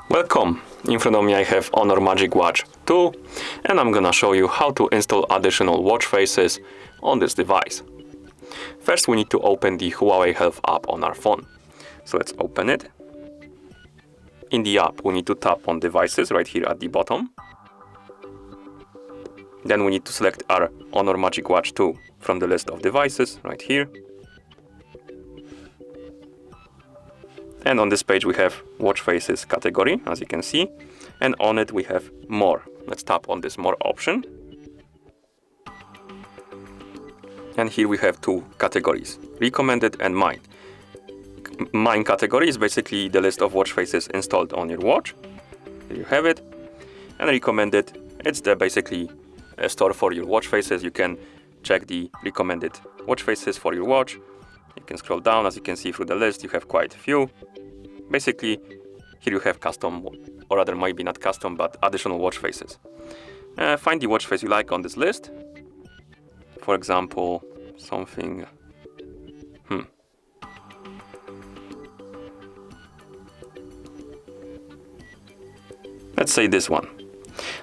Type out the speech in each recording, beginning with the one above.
Welcome! In front of me I have HONOR MagicWatch 2 and I'm gonna show you how to install additional watch faces on this device. First we need to open the Huawei Health app on our phone. So let's open it. In the app we need to tap on devices right here at the bottom. Then we need to select our HONOR MagicWatch 2 from the list of devices right here. And on this page we have watch faces category, as you can see, and on it we have more. Let's tap on this more option. And here we have two categories, recommended and mine. Mine category is basically the list of watch faces installed on your watch. Here you have it. And recommended, it's basically a store for your watch faces. You can check the recommended watch faces for your watch. You can scroll down, as you can see through the list, you have quite a few. Basically, here you have custom, or rather maybe not custom, but additional watch faces. Find the watch face you like on this list. For example, something... Let's say this one.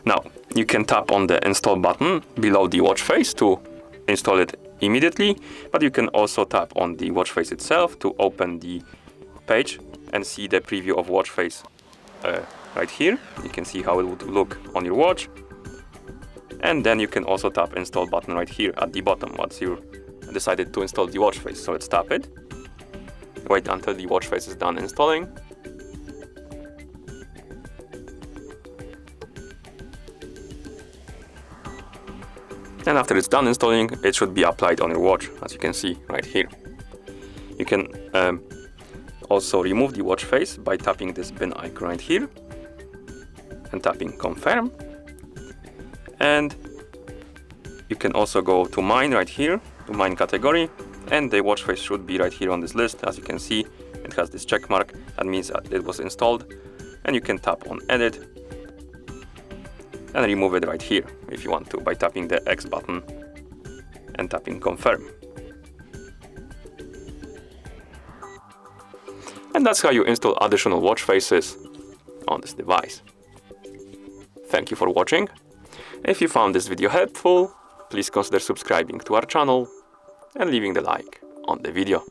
Now, you can tap on the install button below the watch face to install it immediately, but you can also tap on the watch face itself to open the page and see the preview of watch face right here. You can see how it would look on your watch. And then you can also tap install button right here at the bottom once you decided to install the watch face. So let's tap it. Wait until the watch face is done installing. And after it's done installing, it should be applied on your watch, as you can see right here. You can also remove the watch face by tapping this bin icon right here and tapping confirm. And you can also go to mine right here, to mine category, and the watch face should be right here on this list. As you can see, it has this check mark. That means that it was installed. And you can tap on edit and remove it right here if you want to by tapping the X button and tapping confirm. And that's how you install additional watch faces on this device. Thank you for watching. If you found this video helpful, please consider subscribing to our channel and leaving the like on the video.